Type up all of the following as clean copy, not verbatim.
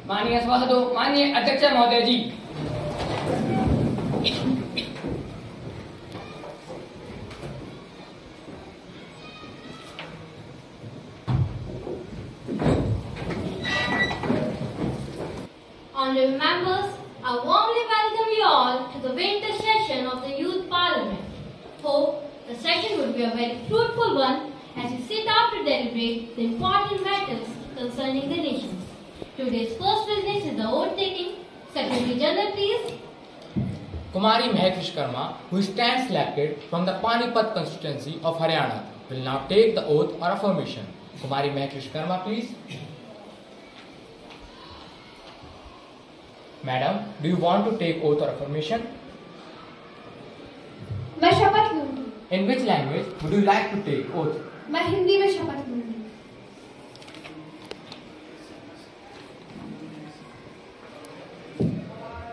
माननीय सभासदों, माननीय अध्यक्ष महोदय जी, Honorable members, I warmly welcome you all to the winter session of the Youth Parliament. Hope the session would be a very fruitful one as we sit down to deliberate the important matters concerning the nation. Today's first business is the oath taking. Secretary General, please. Kumari Mehak Vishwakarma, who stands elected from the Panipat constituency of Haryana, will now take the oath or affirmation. Kumari Mehak Vishwakarma, please. Madam, do you want to take oath or affirmation? मैं शपथ लूंगी। In which language would you like to take oath? मैं हिंदी में शपथ लूंगी।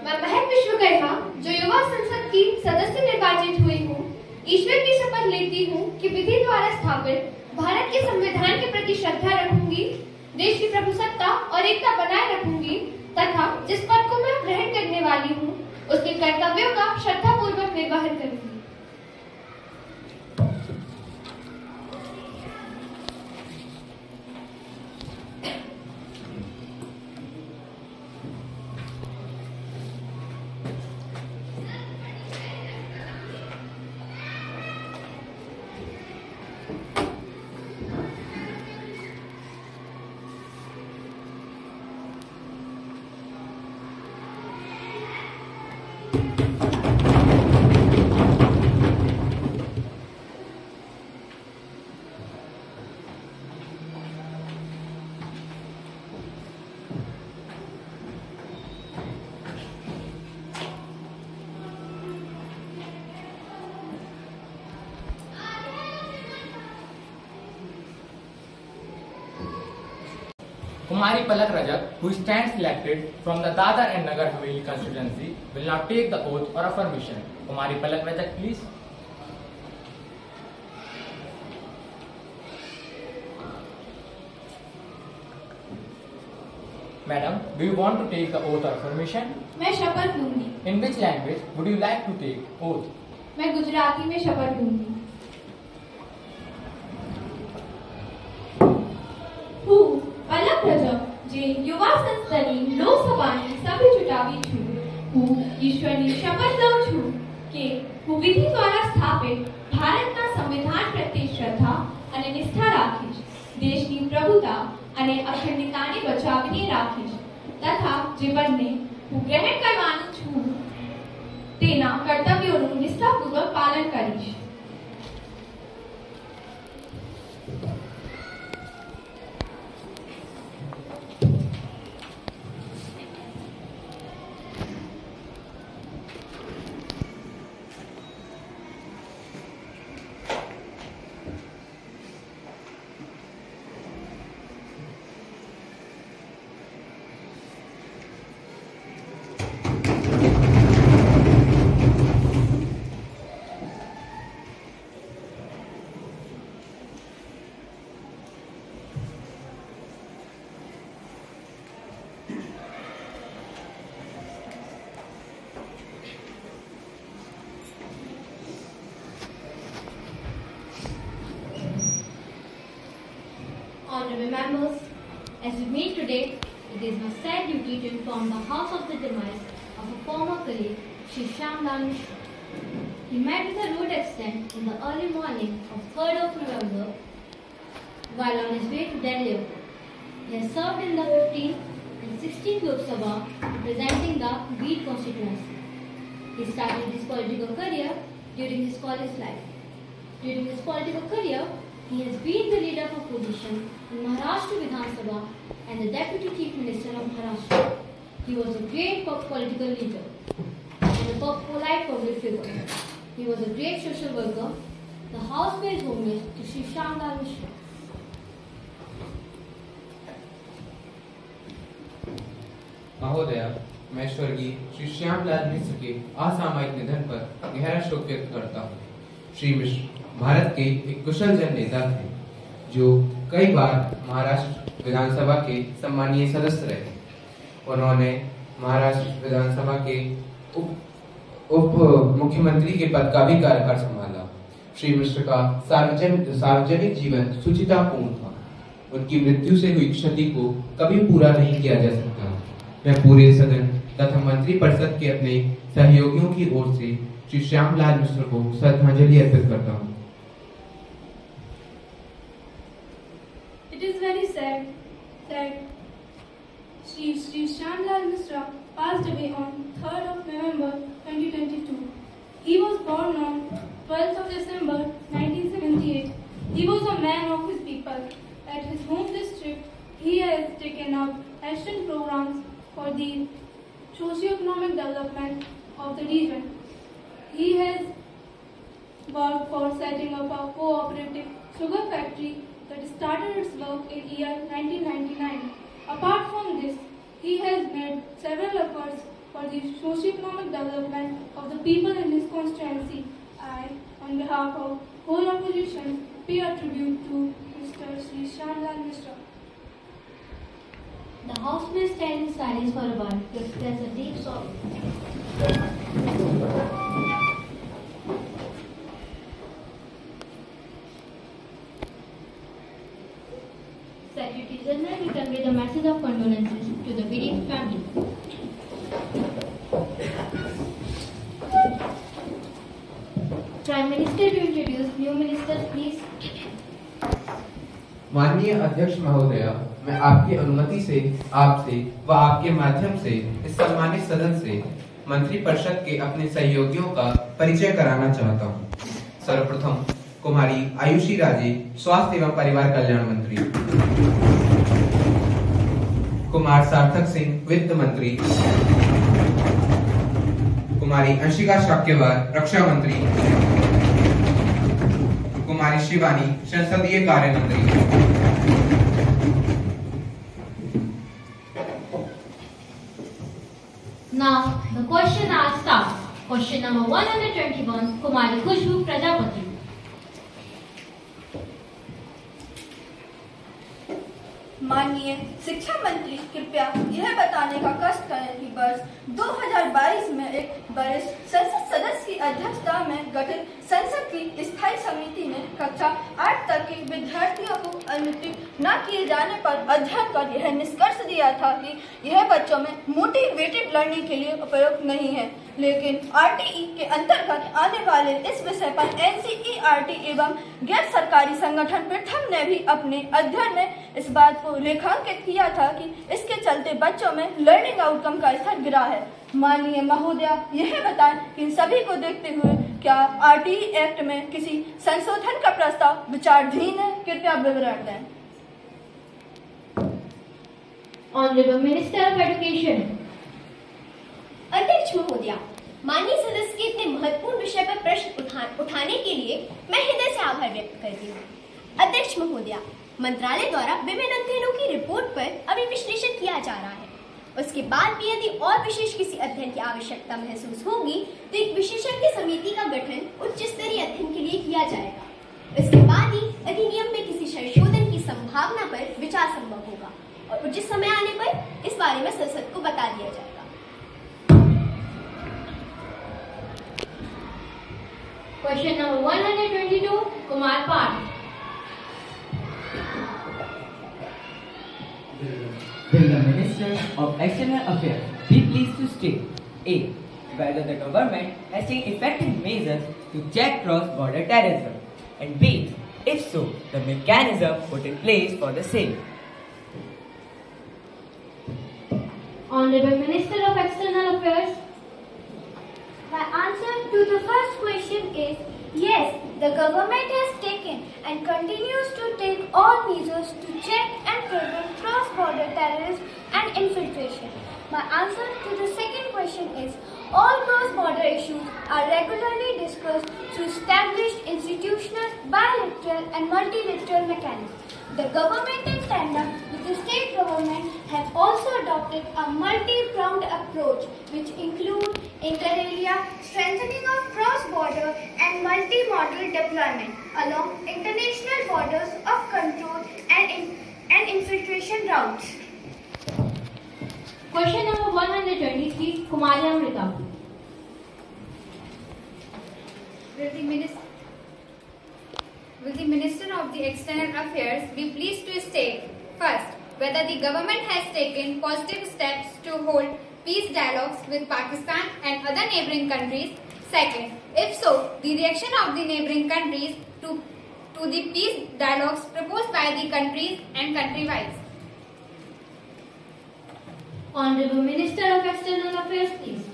मैं महक विश्वकर्मा, जो युवा संसद की सदस्य निर्वाचित हुई हूँ, ईश्वर की शपथ लेती हूँ कि विधि द्वारा स्थापित भारत के संविधान के प्रति श्रद्धा रखूंगी, देश की प्रभुसत्ता और एकता बनाए रखूंगी तथा जिस पद को मैं ग्रहण करने वाली हूँ, उसके कर्तव्यों का श्रद्धापूर्वक निर्वहन करूंगी। Kumari Palak Rajak, who stands elected from the Dadar and Nagar Haveli constituency, will now take the oath or affirmation. Kumari Palak Rajak, please. Madam, do you want to take the oath or affirmation? मैं शपथ लूंगी। In which language would you like to take oath? मैं गुजराती में शपथ लूंगी। હું પલક રજક, જે યુવા સંસદની લોકસભાની સભ્ય ચૂંટાવી છું, હું ઈશ્વરની શપથ લઉં છું કે હું વિધિ દ્વારા સ્થાપિત ભારતના સંવિધાન પ્રત્યે શ્રદ્ધા અને નિષ્ઠા રાખીશ, દેશની પ્રભુતા અને અખંડિતતાને બચાવીને રાખીશ તથા જીવનને હું ગ્રહણ કરવાનું છું તેના કર્તવ્યોનું નિષ્ઠાપૂર્વક પાલન કરીશ। Honorable members, as we meet today, it is my sad duty to inform the House of the demise of a former colleague, Shri Shyam Lal Mishra. He met with a rude accident in the early morning of 3rd of November while on his way to Delhi Airport. He has served in the 15th and 16th Lok Sabha representing the Beed constituency. He started his political career during his college life. During his political career, he has been the leader of opposition in Maharashtra Vidhan Sabha and the Deputy Chief Minister of Maharashtra. He was a great political leader and a polite public figure. He was a great social worker. The House pays homage to Shri Shyam Lal Mishra. महोदय, मैं स्वर्गीय श्री श्यामलाल मिश्र के असामयिक निधन पर गहरा शोक व्यक्त करता हूँ। श्री मिश्र भारत के एक कुशल जन नेता थे जो कई बार महाराष्ट्र विधानसभा के सम्मानीय सदस्य रहे। उन्होंने महाराष्ट्र विधानसभा के उप मुख्यमंत्री के पद का भी कार्यभार संभाला। श्री मिश्र का सार्वजनिक जीवन सुचितापूर्ण था। उनकी मृत्यु से हुई क्षति को कभी पूरा नहीं किया जा सकता। मैं पूरे सदन तथा मंत्री परिषद के अपने सहयोगियों की ओर से श्री श्यामलाल मिश्र को श्रद्धांजलि अर्पित करता हूँ। It is very sad that Shri Shyamlal Mishra passed away on 3rd of November 2022. He was born on 12th of December 1978. He was a man of his people. At his home district, he has taken up action programs for the socio-economic development of the region. He has worked for setting up a cooperative sugar factory that started its work in year 1999. Apart from this, he has made several efforts for the socio-economic development of the people in his constituency. I, on behalf of whole opposition, pay a tribute to Mr. Shri Shyamlal Mishra. The House may stand in silence for a while to express a deep sorrow. Secretary General will convey the message of condolences to the bereaved family. Prime Minister to introduce new ministers, please. माननीय अध्यक्ष महोदया, मैं आपकी अनुमति से आपसे व आपके माध्यम से इस सम्मानित सदन से मंत्री परिषद के अपने सहयोगियों का परिचय कराना चाहता हूँ। सर्वप्रथम कुमारी आयुषी राजे, स्वास्थ्य एवं परिवार कल्याण मंत्री। कुमार सार्थक सिंह, वित्त मंत्री। कुमारी अंशिका शाक्यवार, रक्षा मंत्री। कुमारी शिवानी, संसदीय कार्य मंत्री। Now the question hour starts. Question number 121, Kumari Khushbu Prajapati. माननीय शिक्षा मंत्री, कृपया यह बताने का कष्ट करें कि वर्ष 2022 में एक वरिष्ठ संसद सदस्य की अध्यक्षता में गठित संसद की स्थायी समिति ने कक्षा 8 तक के विद्यार्थियों को अनुत्तीर्ण न किए जाने पर अध्ययन कर यह निष्कर्ष दिया था कि यह बच्चों में मोटिवेटेड लर्निंग के लिए उपयुक्त नहीं है। लेकिन आरटीई के अंतर्गत आने वाले इस विषय पर एनसीईआरटी एवं गैर सरकारी संगठन प्रथम ने भी अपने अध्ययन में इस बात को रेखांकित किया था कि इसके चलते बच्चों में लर्निंग आउटकम का स्तर गिरा है। माननीय महोदया, यह बताएं कि इन सभी को देखते हुए क्या आरटीई एक्ट में किसी संशोधन का प्रस्ताव विचाराधीन है? कृपया विवरण दें। Honorable Minister of Education. अध्यक्ष महोदया, माननीय सदस्य के इतने महत्वपूर्ण विषय पर प्रश्न उठाने के लिए मैं हृदय से आभार व्यक्त करती हूँ। अध्यक्ष महोदया, मंत्रालय द्वारा विभिन्न अध्ययनों की रिपोर्ट पर अभी विश्लेषण किया जा रहा है। उसके बाद भी यदि और विशेष किसी अध्ययन की आवश्यकता महसूस होगी तो एक विशेषज्ञ समिति का गठन उच्च स्तरीय अध्ययन के लिए किया जाएगा। इसके बाद ही अधिनियम में किसी संशोधन की संभावना पर विचार संभव होगा और उचित समय आने पर इस बारे में संसद को बता दिया जाएगा। Question number 122, Kumar Parth. Will the Minister of External Affairs be pleased to state A. Whether the government has taken effective measures to check cross-border terrorism, and B. If so, the mechanism put in place for the same. Honorable Minister of External Affairs. My answer to the first question is yes, the government has taken and continues to take all measures to check and prevent cross-border terrorism and infiltration. My answer to the second question is all cross-border issues are regularly discussed through established institutional, bilateral and multilateral mechanisms. The government in tandem with the state government have also adopted a multi-pronged approach which includes inter alia, strengthening of cross-border and multi-modal deployment along international borders of control and infiltration routes. Question number 123, Kumari Amrita. Will the Minister of the External Affairs be pleased to state, first, whether the government has taken positive steps to hold peace dialogues with Pakistan and other neighbouring countries? Second, if so, the reaction of the neighbouring countries to the peace dialogues proposed by the countries and country-wise? Honorable Minister of External Affairs, please.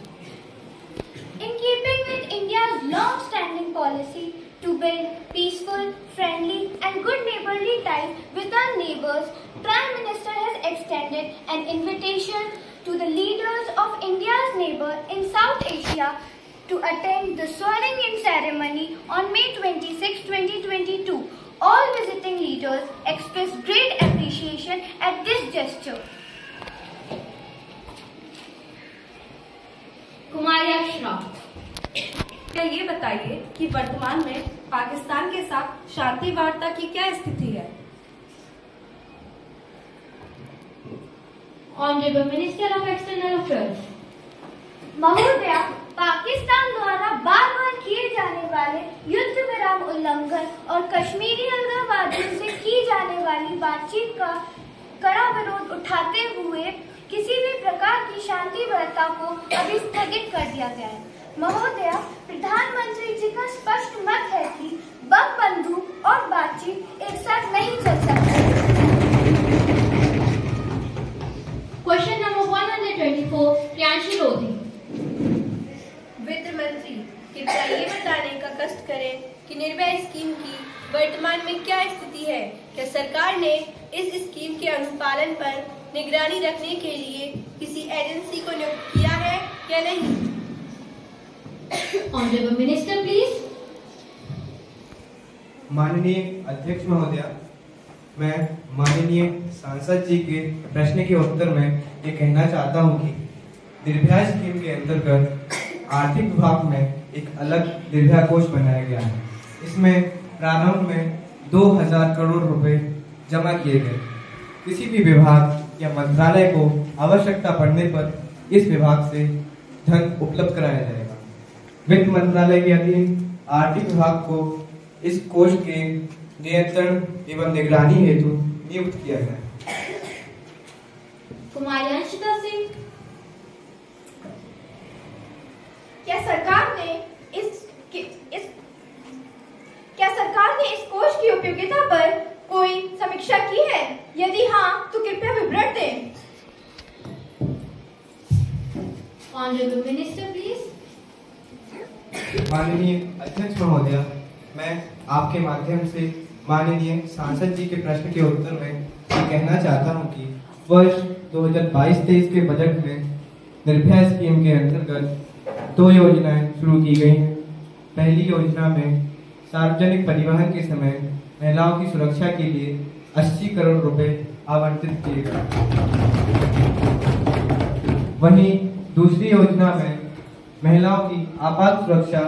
In keeping with India's long-standing policy to build peaceful, friendly and good neighbourly ties with our neighbours, Prime Minister has extended an invitation to the leaders of India's neighbour in South Asia to attend the swearing-in ceremony on May 26, 2022. All visiting leaders expressed great appreciation at this gesture. कुमारी अक्षरा, क्या ये बताइए कि वर्तमान में पाकिस्तान के साथ शांति वार्ता की क्या स्थिति है? Honorable Minister of External Affairs. महोदया, पाकिस्तान द्वारा बार बार किए जाने वाले युद्ध विराम उल्लंघन और कश्मीरी अलगाववादियों से की जाने वाली बातचीत का कड़ा विरोध उठाते हुए किसी भी प्रकार की शांति वार्ता को अभी स्थगित कर दिया गया है। महोदया, प्रधानमंत्री जी का स्पष्ट मत है कि बम बंदूक और बातचीत एक साथ नहीं चल सकते। Question number 124, Priyanshi Lodhi. वित्त मंत्री, कृपया ये बताने का कष्ट करें कि निर्भया स्कीम की वर्तमान में क्या स्थिति है? क्या सरकार ने इस स्कीम के अनुपालन पर निगरानी रखने के लिए किसी एजेंसी को नियुक्त किया है या नहीं? Honorable Minister, please. माननीय अध्यक्ष महोदया, मैं माननीय सांसद जी के प्रश्न के उत्तर में ये कहना चाहता हूँ कि निर्भया स्कीम के अंतर्गत आर्थिक विभाग में एक अलग निर्भया कोष बनाया गया है। इसमें प्रारंभ में 2000 करोड़ रुपए जमा किए गए। किसी भी विभाग या मंत्रालय को आवश्यकता पड़ने पर इस विभाग से धन उपलब्ध कराया जाएगा। वित्त मंत्रालय के अधीन आर्थिक विभाग को इस कोष के नियंत्रण एवं निगरानी हेतु नियुक्त किया गया है। कुमारी अंशिता सिंह. क्या सरकार ने इस कोष की उपयोगिता पर कोई समीक्षा की है? यदि हाँ, तो कृपया विवरण दें। Honorable Minister, please. माननीय अध्यक्ष महोदया, मैं आपके माध्यम से माननीय सांसद जी के प्रश्न के उत्तर में ये कहना चाहता हूं कि वर्ष 2022-23 के बजट में निर्भया स्कीम के अंतर्गत 2 योजनाएं शुरू की गई हैं। पहली योजना में सार्वजनिक परिवहन के समय महिलाओं की सुरक्षा के लिए 80 करोड़ रुपए आवंटित किए गए। वहीं दूसरी योजना में महिलाओं की आपात सुरक्षा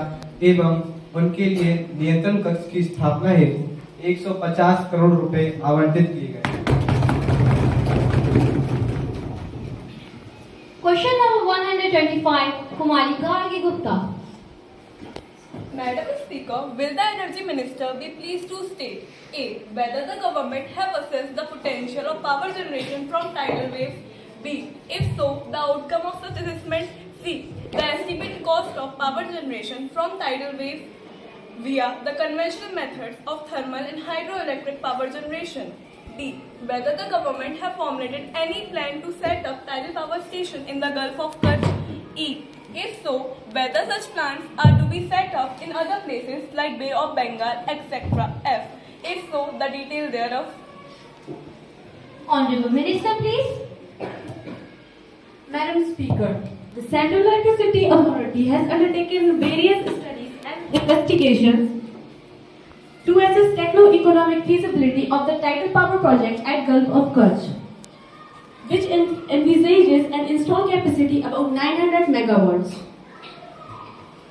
एवं उनके लिए नियंत्रण कक्ष की स्थापना हेतु 150 करोड़ रुपए आवंटित किए गए। Question number 125, Kumari Gargi Gupta. Madam Speaker, will the Energy Minister be pleased to state A. whether the government have assessed the potential of power generation from tidal waves? B. If so, the outcome of such assessment? C. The estimated cost of power generation from tidal waves via the conventional methods of thermal and hydroelectric power generation. D. Whether the government have formulated any plan to set up tidal power station in the Gulf of Kutch. E. If so, whether such plants are to be set up in other places like Bay of Bengal, etc. F. If so, the detail thereof. Honorable Minister, please. Madam Speaker, The Central Electricity Authority has undertaken various studies and investigations to assess techno-economic feasibility of the tidal power project at Gulf of Kutch, which envisages an installed capacity about 900 megawatts.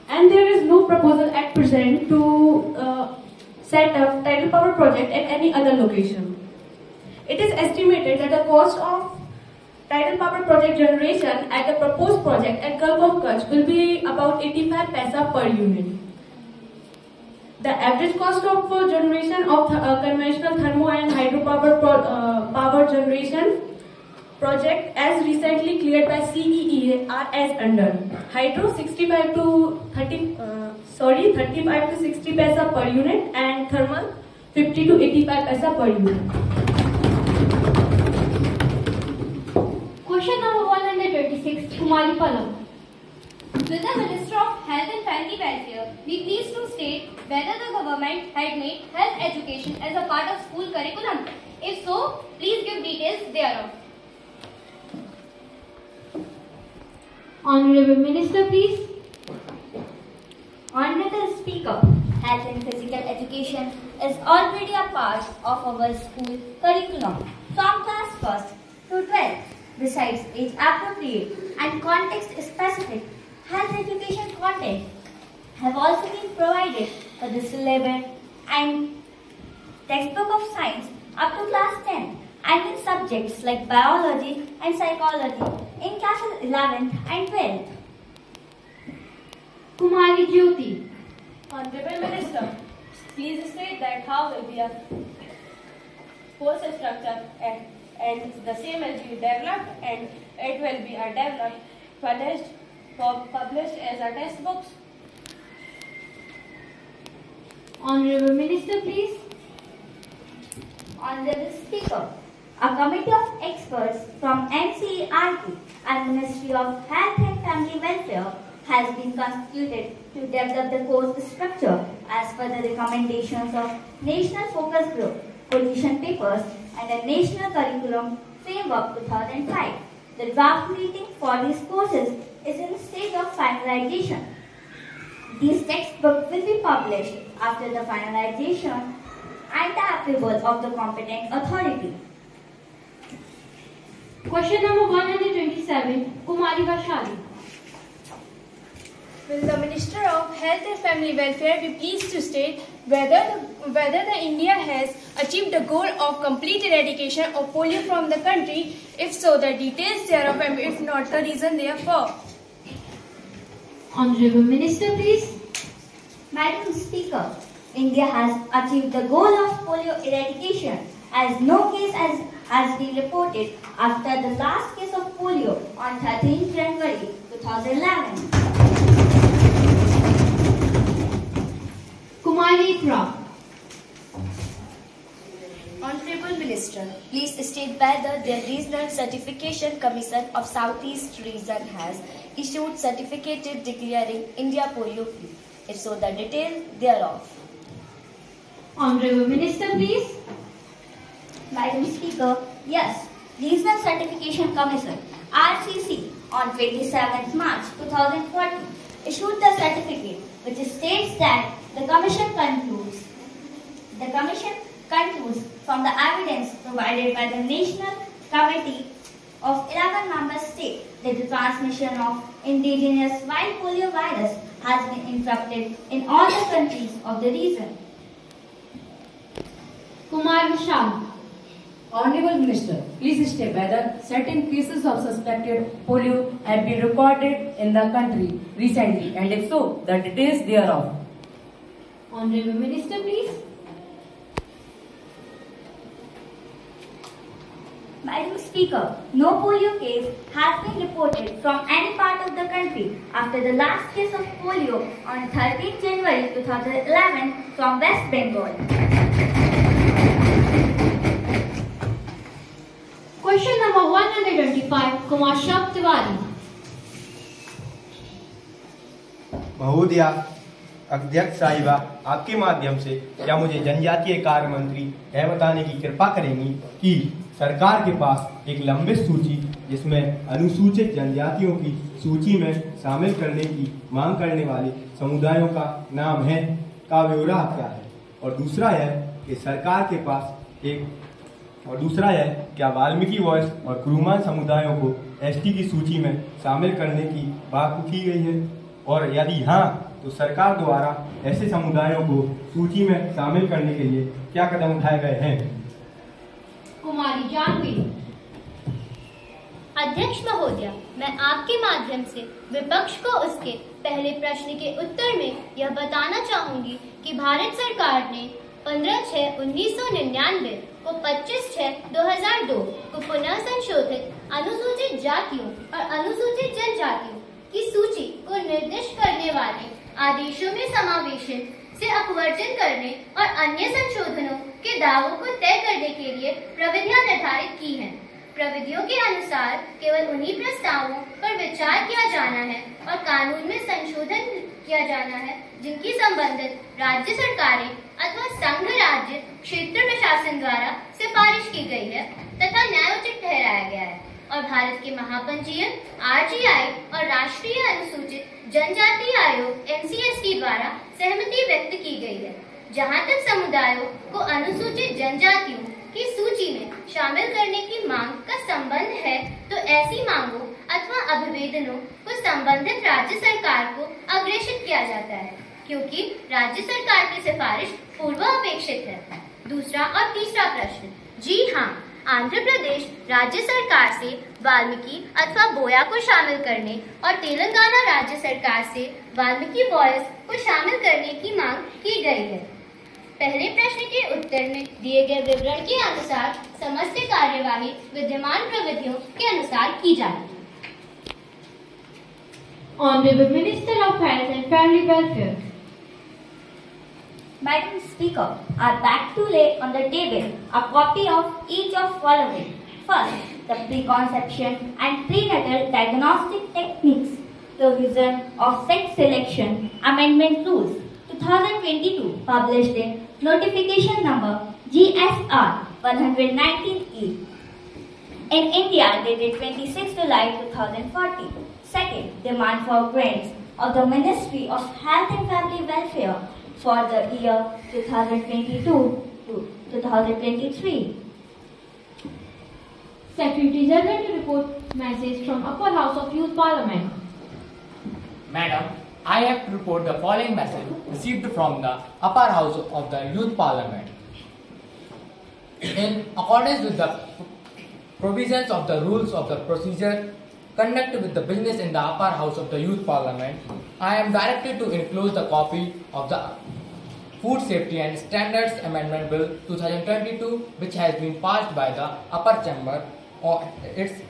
And there is no proposal at present to set up tidal power project at any other location. It is estimated that the cost of tidal power project generation at the proposed project at Gulf of Kutch will be about 85 paisa per unit. The average cost of generation of conventional thermo and hydropower power generation project as recently cleared by CEA are as under: hydro 35 to 60 paisa per unit and thermal 50 to 85 paisa per unit. Question number 126, Kumari Pallam. Will the Minister of Health and Family Welfare be pleased to state whether the government had made health education as a part of school curriculum? If so, please give details thereof. Honorable Minister, please. Honorable Speaker, health and physical education is already a part of our school curriculum from class 1st to 12th. Besides age-appropriate and context-specific health education content have also been provided for the syllabus and textbook of science up to class 10 and in subjects like biology and psychology in classes 11th and 12th. Kumari Jyoti. Honorable Minister, please state that how will be a course structure and the same will be developed and it will be developed, published as a textbooks. Honorable Minister, please. Honorable Speaker, a committee of experts from NCERT and Ministry of Health and Family Welfare has been constituted to develop the course structure as per the recommendations of National Focus Group, position papers and the National Curriculum Framework 2005. The draft meeting for these courses is in the stage of finalization. These textbooks will be published after the finalization and the approval of the competent authority. Question number 127, Kumari Vaishali. Will the Minister of Health and Family Welfare be pleased to state whether the India has achieved the goal of complete eradication of polio from the country? If so, the details thereof, and if not, the reason therefore. Honorable Minister, please. Madam Speaker, India has achieved the goal of polio eradication as no case has been reported after the last case of polio on 13 January 2011. Kumari Ikra. Honorable Minister, please state whether the Regional Certification Commission of Southeast Region has issued certificate declaring India polio free. If so, the detail thereof. Honorable Minister, please. Madam Speaker, yes, Regional Certification Commission RCC on 27th March 2014 issued the certificate which states that the Commission concludes from the evidence provided by the National Committee of 11 member states that the transmission of indigenous wild polio virus has been interrupted in all the countries of the region. Kumar Vishal. Honorable Minister, please state whether certain cases of suspected polio have been recorded in the country recently, and if so, the details thereof. Honorable Minister, please. Madam Speaker, no polio case has been reported from any part of the country after the last case of polio on 13 January 2011 from West Bengal. Question number 125, Kumar Shab Tiwari. महोदया, अध्यक्ष साहिबा, आपके माध्यम से क्या मुझे जनजातीय कार्य मंत्री यह बताने की कृपा करेंगी कि सरकार के पास एक लंबित सूची जिसमें अनुसूचित जनजातियों की सूची में शामिल करने की मांग करने वाले समुदायों का नाम है का ब्यौरा क्या है, और दूसरा है कि सरकार के पास क्या वाल्मीकि वॉइस और कुरुमान समुदायों को एसटी की सूची में शामिल करने की बात की गई है, और यदि हाँ तो सरकार द्वारा ऐसे समुदायों को सूची में शामिल करने के लिए क्या कदम उठाए गए हैं। कुमारी जानवी। अध्यक्ष महोदय, मैं आपके माध्यम से विपक्ष को उसके पहले प्रश्न के उत्तर में यह बताना चाहूंगी कि भारत सरकार ने 15/6/1999 को 25/6/2002 को पुनः संशोधित अनुसूचित जातियों और अनुसूचित जनजातियों की सूची को निर्दिष्ट करने वाले आदेशों में समावेशन से अपवर्जन करने और अन्य संशोधनों के दावों को तय करने के लिए प्रविधियां निर्धारित की हैं। प्रविधियों के अनुसार केवल उन्हीं प्रस्तावों पर विचार किया जाना है और कानून में संशोधन किया जाना है जिनकी संबंधित राज्य सरकारें अथवा संघ राज्य क्षेत्र प्रशासन द्वारा सिफारिश की गई है तथा न्यायोचित ठहराया गया है, और भारत के महापंजीयन RGI और राष्ट्रीय अनुसूचित जनजाति आयोग NCST द्वारा सहमति व्यक्त की गई है। जहां तक समुदायों को अनुसूचित जनजातियों की सूची में शामिल करने की मांग का संबंध है, तो ऐसी मांगों अथवा अभिवेदनों को संबंधित राज्य सरकार को अग्रेषित किया जाता है, क्योंकि राज्य सरकार की सिफारिश पूर्वापेक्षित है। दूसरा और तीसरा प्रश्न, जी हाँ, आंध्र प्रदेश राज्य सरकार से वाल्मीकि अथवा बोया को शामिल करने और तेलंगाना राज्य सरकार से वाल्मीकि वॉइस को शामिल करने की मांग की गई है। पहले प्रश्न के उत्तर में दिए गए विवरण के अनुसार समस्त कार्यवाही विद्यमान प्रविधियों के अनुसार की जाएगी। Honorable Minister of Health and Family Welfare. Madam Speaker, I beg to lay on the table a copy of each of following. First, the preconception and prenatal diagnostic techniques, provision of sex selection amendment rules, 2022, published in notification number GSR 119E. In India, dated 26 July 2014. Second, demand for grants of the Ministry of Health and Family Welfare for the year 2022 to 2023. Secretary General to report message from Upper House of Youth Parliament. Madam, I have to report the following message received from the Upper House of the Youth Parliament. In accordance with the provisions of the rules of the procedure conducted with the business in the Upper House of the Youth Parliament, I am directed to enclose the copy of the Food Safety and Standards Amendment Bill 2022, which has been passed by the Upper Chamber. It's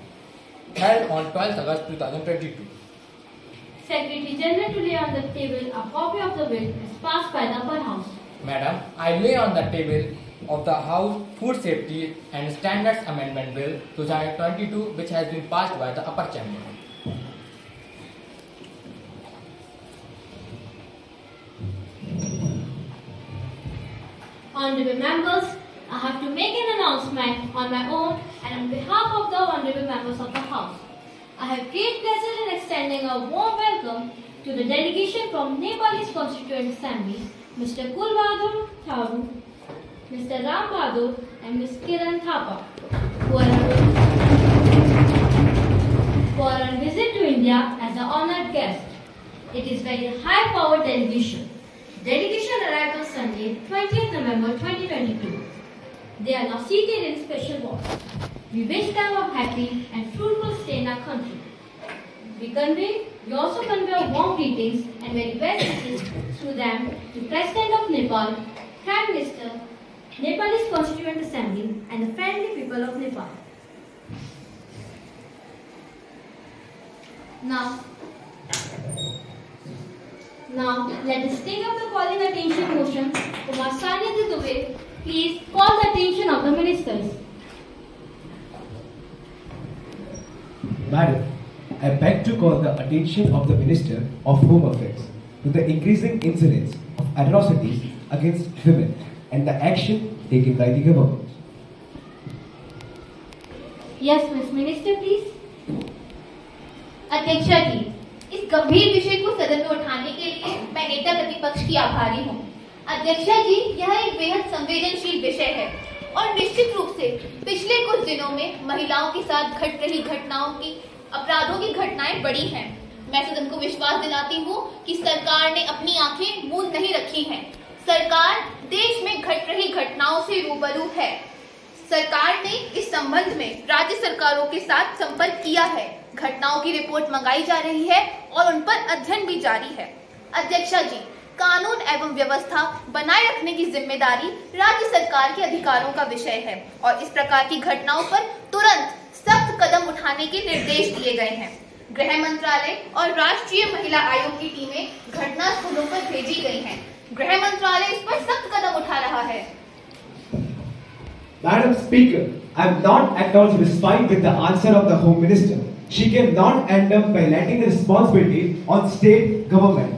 held on 12th August 2022. Secretary General to lay on the table a copy of the bill as passed by the Upper House. Madam, I lay on the table of the House Food Safety and Standards Amendment Bill 2022, which has been passed by the Upper Chamber. Honorable members, I have to make an announcement on my own and on behalf of the honorable members of the House. I have great pleasure in extending a warm welcome to the delegation from Nepalese Constituent Assembly, Mr. Kulbahadur Tharu, Mr. Ram Bahadur and Ms. Kiran Thapa, who are on visit to India as an honored guest. It is very high-powered delegation. Delegation arrived on Sunday, 20th November 2022. They are now seated in special wards. We wish them a happy and fruitful stay in our country. We also convey warm greetings and very best wishes through them to President of Nepal, Prime Minister, Nepalese Constituent Assembly and the friendly people of Nepal. Now, let us take up the calling attention motion. Kumar Sanidhya Dubey, please call the attention of the ministers. Madam, I beg to call the attention of the Minister of Home Affairs to the increasing incidence of atrocities against women and the action taken by the government. Yes, Ms. Minister, please. अध्यक्षा जी, इस गंभीर विषय को सदन में उठाने के लिए मैं नेता प्रतिपक्ष की आभारी हूँ। अध्यक्षा जी, यह एक बेहद संवेदनशील विषय है और निश्चित रूप से पिछले कुछ दिनों में महिलाओं के साथ घट रही अपराधों की घटनाएं बढ़ी हैं। मैं सदन को विश्वास दिलाती हूँ कि सरकार ने अपनी आंखें मूंद नहीं रखी हैं। सरकार देश में घट रही घटनाओं से रूबरू है। सरकार ने इस संबंध में राज्य सरकारों के साथ संपर्क किया है। घटनाओं की रिपोर्ट मंगाई जा रही है और उन पर अध्ययन भी जारी है। अध्यक्षा जी, कानून एवं व्यवस्था बनाए रखने की जिम्मेदारी राज्य सरकार के अधिकारों का विषय है और इस प्रकार की घटनाओं पर तुरंत सख्त कदम उठाने के निर्देश दिए गए हैं। गृह मंत्रालय और राष्ट्रीय महिला आयोग की टीमें घटना स्थलों पर भेजी गई हैं। गृह मंत्रालय इस पर सख्त कदम उठा रहा है। Madam Speaker, I am not at all satisfied with the answer of the Home Minister. She cannot end up by letting the responsibility on state government.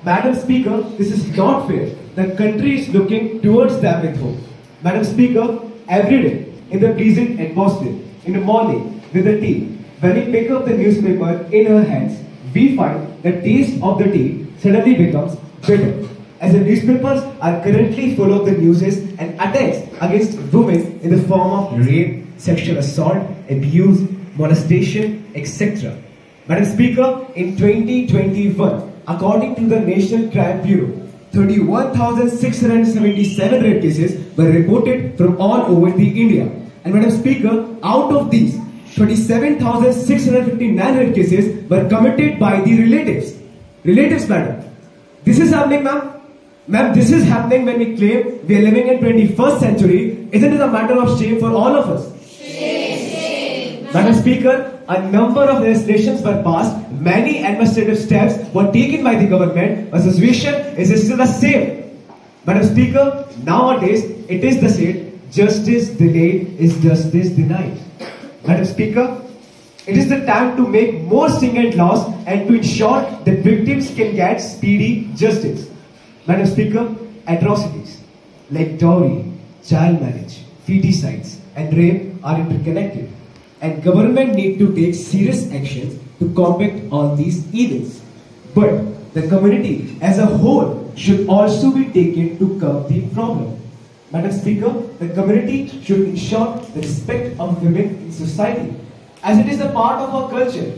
Madam Speaker, this is not fair. The country is looking towards them with hope. Madam Speaker, every day in the precinct at Boston, in the morning with the tea, when we pick up the newspaper in her hands, we find the taste of the tea suddenly becomes bitter. As the newspapers are currently full of the news and attacks against women in the form of rape, sexual assault, abuse, molestation, etc. Madam Speaker, in 2021, according to the National Crime Bureau, 31,677 rape cases were reported from all over the India. And Madam Speaker, out of these, 27,659 rape cases were committed by the relatives. Relatives, madam. This is happening, ma'am. Ma'am, this is happening when we claim we are living in 21st century. Isn't it a matter of shame for all of us? Shame. Madam Speaker, a number of legislations were passed. Many administrative steps were taken by the government. But the situation is still the same. Madam Speaker, nowadays it is the same. Justice delayed is justice denied. Madam Speaker, it is the time to make more stringent laws and to ensure that victims can get speedy justice. Madam Speaker, atrocities like dowry, child marriage, feticides and rape are interconnected, and government need to take serious actions to combat all these evils. But the community as a whole should also be taken to curb the problem. Madam Speaker, the community should ensure the respect of women in society, as it is a part of our culture.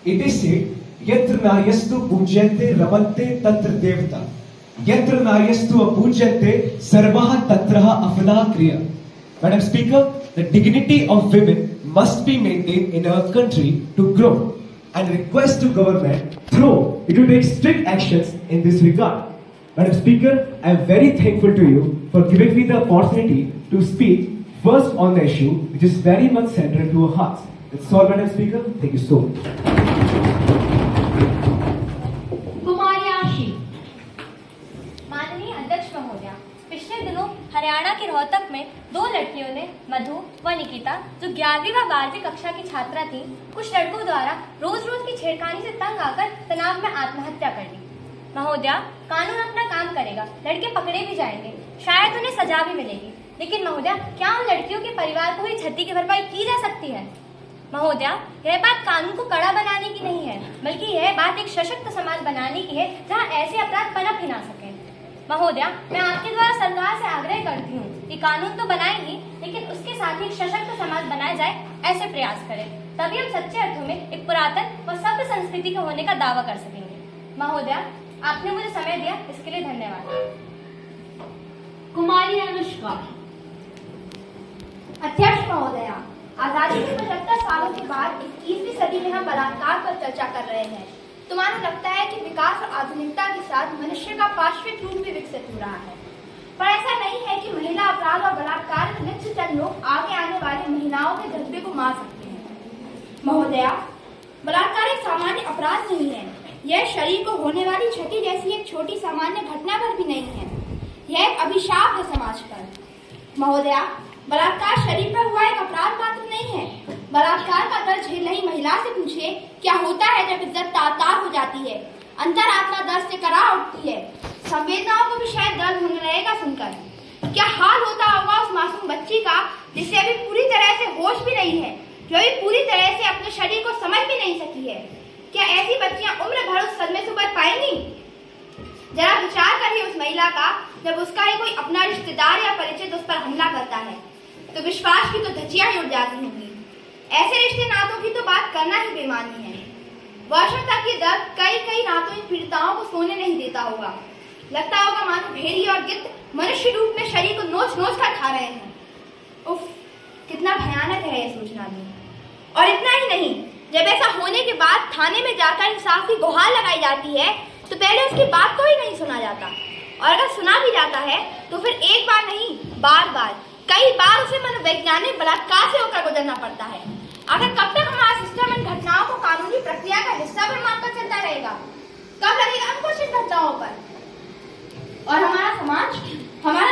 It is said, Yatra naryastu pujyante ramante tatra devata. Yatra naryastu apujyante sarvaha tatraha afala kriya. Madam Speaker, the dignity of women must be maintained in our country to grow, and request to government through it to take strict actions in this regard. Madam Speaker, I am very thankful to you for giving me the opportunity to speak first on the issue which is very much central to our hearts. That's all, Madam Speaker. Thank you so much. कुमारी आशी। माननीय अध्यक्ष महोदया, पिछले दिनों हरियाणा के रोहतक में दो लड़कियों ने, मधु व निकिता, जो 11वीं व 12वीं कक्षा की छात्रा थीं, कुछ लड़कों द्वारा रोज की छेड़खानी से तंग आकर तनाव में आत्महत्या कर ली। महोदया, कानून अपना काम करेगा, लड़के पकड़े भी जाएंगे, शायद उन्हें सजा भी मिलेगी, लेकिन महोदया, क्या उन लड़कियों के परिवार को हुई क्षति की भरपाई की जा सकती है? महोदया, यह बात कानून को कड़ा बनाने की नहीं है, बल्कि यह बात एक सशक्त समाज बनाने की है जहां ऐसे अपराध पनप ही ना सके। महोदया, मैं आपके द्वारा सरकार से आग्रह करती हूँ कि कानून तो बनाए ही, लेकिन उसके साथ ही एक सशक्त समाज बनाया जाए, ऐसे प्रयास करें, तभी हम सच्चे अर्थों में एक पुरातन व सभ्य संस्कृति के होने का दावा कर सकेंगे। महोदया, आपने मुझे समय दिया, इसके लिए धन्यवाद। कुमारी अनुष्का। अध्यक्ष महोदया, आजादी के 75 सालों के बाद 21वीं सदी में हम बलात्कार पर चर्चा कर रहे हैं, तो मानो लगता है कि विकास और आधुनिकता के साथ मनुष्य का पार्श्विक रूप भी विकसित हो रहा है, पर ऐसा नहीं है कि महिला अपराध और बलात्कार के लिप्त चंद लोग आगे आने वाली महिलाओं के जज्बे को मार सकते हैं। महोदया, बलात्कार एक सामान्य अपराध नहीं है, यह शरीर को होने वाली क्षति जैसी एक छोटी सामान्य घटना पर भी नहीं है, यह एक अभिशाप है समाज पर। महोदया, बलात्कार शरीर पर हुआ एक अपराध मात्र नहीं है, बलात्कार का दर्द झेल रही महिला से पूछिए क्या होता है जब इज्जत तार-तार हो जाती है, अंतरात्मा दर्द से करा उठती है, संवेदनाओं को भी शायद दर्द होने लगेगा सुनकर। क्या हाल होता होगा उस मासूम बच्ची का जिसे अभी पूरी तरह से होश भी नहीं है, जो अभी पूरी तरह से अपने शरीर को समझ भी नहीं सकी है। क्या ऐसी बच्चियां उम्र भर उस सदमे से उबर पाएंगी? जरा विचार करिए उस महिला का, जब उसका ही कोई अपना रिश्तेदार या परिचित उस पर हमला करता है तो विश्वास की तो धज्जियां ही उड़ जाती होंगी। ऐसे रिश्ते नातों की तो बात करना ही बेमानी है। वर्षों तक ये दर्द कई रातों इन पीड़िताओं को सोने नहीं देता होगा। लगता होगा मानो भेड़िए और गिद्ध मनुष्य रूप में शरीर को नोच कर खा रहे हैं। उफ, कितना भयानक है ये सोचना भी। और इतना ही नहीं, जब ऐसा होने के बाद थाने में जाकर इंसाफ की गुहार लगाई जाती है तो पहले उसकी बात को ही नहीं सुना जाता, और अगर सुना भी जाता है तो फिर एक बार नहीं, बार कई बार उसे मनोवैज्ञानिक बलात्कार से होकर गुजरना पड़ता है। आखिर कब तक हमारा सिस्टम इन घटनाओं को कानूनी प्रक्रिया का हिस्सा पर मानकर चलता रहेगा? कब लगेगा अंकुश इन घटनाओं पर? और हमारा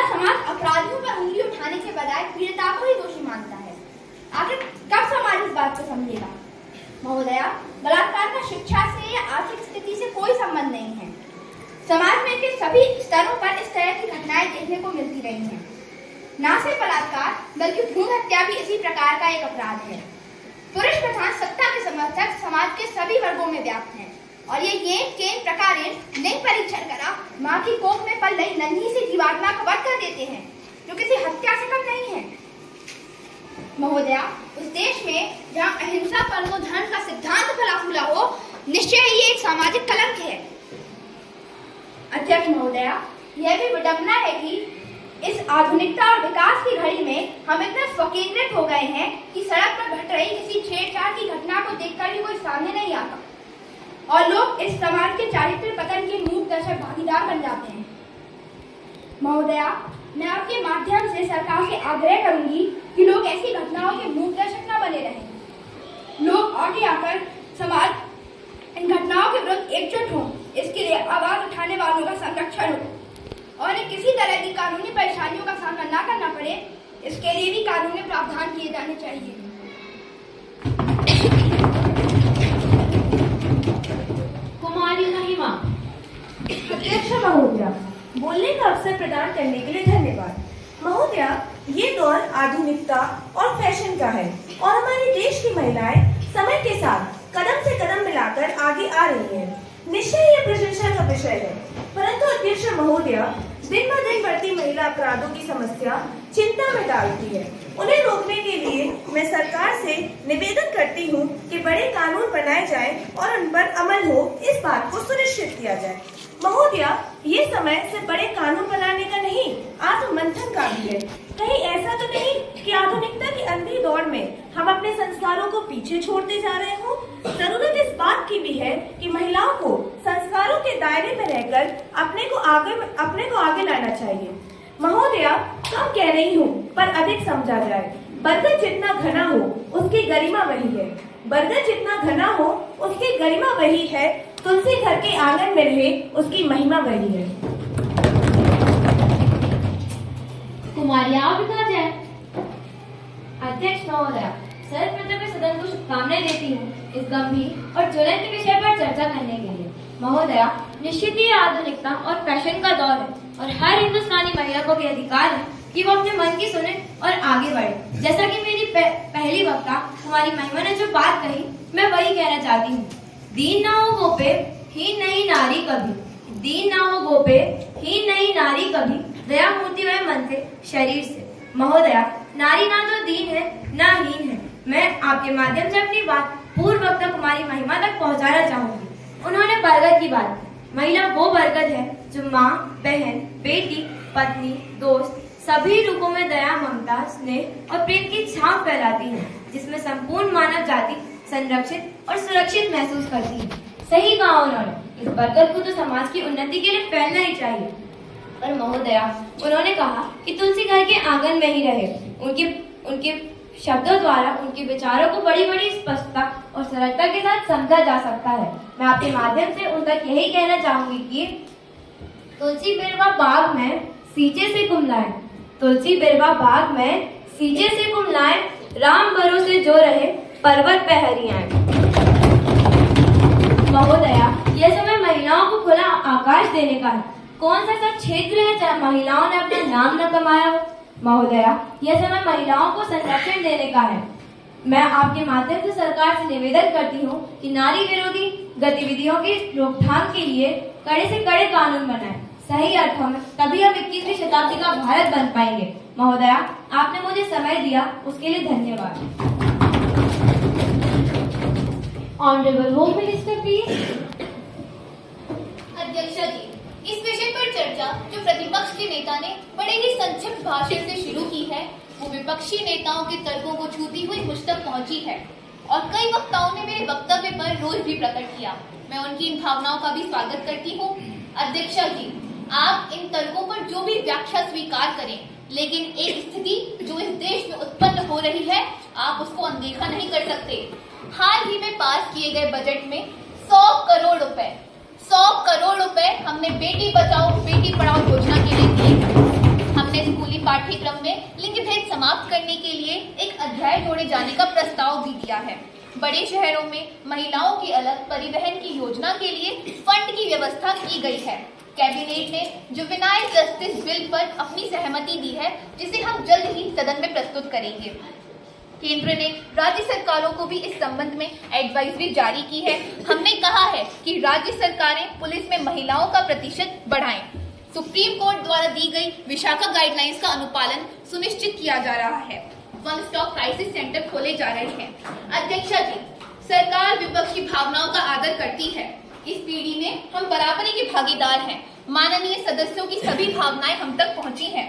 समाज अपराधियों पर उंगली उठाने के बजाय पीड़िता को ही दोषी मानता है। आखिर कब समाज इस बात को समझेगा? महोदया, बलात्कार का शिक्षा से या आर्थिक स्थिति से कोई संबंध नहीं है। समाज में के सभी स्तरों पर इस तरह की घटनाएं देखने को मिलती रही हैं। न सिर्फ बलात्कार बल्कि भ्रूण हत्या भी इसी प्रकार का एक अपराध है। पुरुष प्रधान सत्ता के समर्थक समाज के सभी वर्गों में व्याप्त हैं, और ये केन प्रकारेण लिंग परीक्षण करा माँ की कोख में पल रही नन्ही सी जीवात्मा को वध कर देते हैं, जो किसी हत्या से कम नहीं है। महोदया, उस देश में जहाँ अहिंसा परमो धर्म का सिद्धांत फला फूला हो, निश्चय ही ये एक सामाजिक कलंक है। अध्यक्ष महोदया, यह भी विडंबना है कि इस आधुनिकता और विकास की घड़ी में हम इतना स्वकेंद्रित हो गए हैं कि सड़क पर घट रही किसी छेड़छाड़ की घटना को देखकर भी कोई सामने नहीं आता, और लोग इस समाज के चारित्र्य पतन के मूक दर्शक भागीदार बन जाते हैं। महोदया, मैं आपके माध्यम से सरकार से आग्रह करूंगी कि लोग ऐसी घटनाओं के मूक दर्शक न बने रहें। लोग आगे आकर समाज इन घटनाओं के विरुद्ध एकजुट हों, इसके लिए आवाज उठाने वालों का संरक्षण हो, और इन्हें किसी तरह की कानूनी परेशानियों का सामना न करना पड़े, इसके लिए भी कानूनी प्रावधान किए जाने चाहिए। कुमारी महिमा। अध्यक्ष महोदया, बोलने का अवसर प्रदान करने के लिए धन्यवाद। महोदया, ये दौर आधुनिकता और फैशन का है, और हमारे देश की महिलाएं समय के साथ कदम से कदम मिलाकर आगे आ रही हैं। निश्चय ये प्रशंसा का विषय है, परंतु अध्यक्ष महोदया, दिन ब दिन बढ़ती महिला अपराधों की समस्या चिंता में डालती है। उन्हें रोकने के लिए मैं सरकार से निवेदन करती हूँ कि बड़े कानून बनाए जाएं और उन पर अमल हो, इस बात को सुनिश्चित किया जाए। महोदया, ये समय सिर्फ बड़े कानून बनाने का नहीं, आत्ममंथन का भी है। कहीं ऐसा तो नहीं कि आधुनिकता की अंधी दौड़ में हम अपने संस्कारों को पीछे छोड़ते जा रहे हों? जरूरत इस बात की भी है कि महिलाओं को संस्कारों के दायरे में रहकर अपने को आगे लाना चाहिए। महोदया, कम कह रही हूँ पर अधिक समझा जाए। बरगद जितना घना हो उसकी गरिमा वही है, बरगद जितना घना हो उसकी गरिमा वही है, तुलसी घर के आंगन में रहे उसकी महिमा वही है। कुमारी जाए। अध्यक्ष महोदया, सर्वप्रथम मैं सदन को शुभकामनाएं देती हूँ इस गंभीर और ज्वलंत विषय पर चर्चा करने के लिए। महोदया, निश्चित ही आधुनिकता और फैशन का दौर है, और हर हिंदुस्तानी महिला को भी अधिकार है कि वो अपने मन की सुने और आगे बढ़े। जैसा कि मेरी पहली वक्ता हमारी महिमा ने जो बात कही, मैं वही कहना चाहती हूँ। दीन ना हो गोपे, हीन नहीं नारी कभी। दीन ना हो गोपे, हीन नहीं नारी कभी। दया मूर्ति वह मन से, शरीर से। महोदया, नारी ना तो दीन है ना हीन है। मैं आपके माध्यम से अपनी बात पूर्व वक्ता कुमारी महिमा तक पहुँचाना चाहूंगी। उन्होंने बरगद की बात की। महिला वो बरगद है जो माँ, बहन, बेटी, पत्नी, दोस्त सभी रूपों में दया, ममता, स्नेह और प्रेम की छाप फैलाती है, जिसमें संपूर्ण मानव जाति संरक्षित और सुरक्षित महसूस करती है। सही कहा उन्होंने। इस बरगद को तो समाज की उन्नति के लिए फैलना ही चाहिए। पर महोदया, उन्होंने कहा कि तुलसी घर के आंगन में ही रहे। उनके शब्दों द्वारा उनके विचारों को बड़ी बड़ी स्पष्टता और सरलता के साथ समझा जा सकता है। मैं आपके माध्यम से उन तक यही कहना चाहूंगी कि तुलसी बिरवा बाग में सींचे से कुमलाए, तुलसी बिरवा बाग में सींचे से कुमलाए, राम भरोसे जो रहे पर्वत पे हरियाएं। महोदया, यह समय महिलाओं को खुला आकाश देने का है। कौन सा ऐसा क्षेत्र है जहाँ महिलाओं ने अपना नाम न कमाया हो? महोदया, यह समय महिलाओं को संरक्षण देने का है। मैं आपके माध्यम से सरकार से निवेदन करती हूँ कि नारी विरोधी गतिविधियों की रोकथाम के लिए कड़े से कड़े कानून बनाएं। सही अर्थों में तभी हम 21वीं शताब्दी का भारत बन पाएंगे। महोदया, आपने मुझे समय दिया उसके लिए धन्यवाद। Honourable home minister please. अध्यक्षा जी, इस विषय पर चर्चा जो प्रतिपक्ष के नेता ने बड़े ही संक्षिप्त भाषण से शुरू की है, वो विपक्षी नेताओं के तर्कों को छूती हुई मुझ तक पहुंची है और कई वक्ताओं ने मेरे वक्तव्य पर रोष भी प्रकट किया। मैं उनकी इन भावनाओं का भी स्वागत करती हूँ। अध्यक्षा जी, आप इन तर्कों पर जो भी व्याख्या स्वीकार करें, लेकिन एक स्थिति जो इस देश में उत्पन्न हो रही है, आप उसको अनदेखा नहीं कर सकते। हाल ही में पास किए गए बजट में 100 करोड़ रुपए हमने बेटी बचाओ बेटी पढ़ाओ योजना के लिए दिए। हमने स्कूली पाठ्यक्रम में लिंग भेद समाप्त करने के लिए एक अध्याय जोड़े जाने का प्रस्ताव भी दिया है। बड़े शहरों में महिलाओं के अलग परिवहन की योजना के लिए फंड की व्यवस्था की गई है। कैबिनेट ने जुवेनाइल जस्टिस बिल पर अपनी सहमति दी है, जिसे हम जल्द ही सदन में प्रस्तुत करेंगे। केंद्र ने राज्य सरकारों को भी इस संबंध में एडवाइजरी जारी की है। हमने कहा है कि राज्य सरकारें पुलिस में महिलाओं का प्रतिशत बढ़ाएं। सुप्रीम कोर्ट द्वारा दी गई विशाखा गाइडलाइंस का अनुपालन सुनिश्चित किया जा रहा है। वन स्टॉप क्राइसिस सेंटर खोले जा रहे हैं। अध्यक्षा जी, सरकार विपक्ष की भावनाओं का आदर करती है। इस पीढ़ी में हम बराबरी के भागीदार हैं। माननीय सदस्यों की सभी भावनाएं हम तक पहुंची हैं।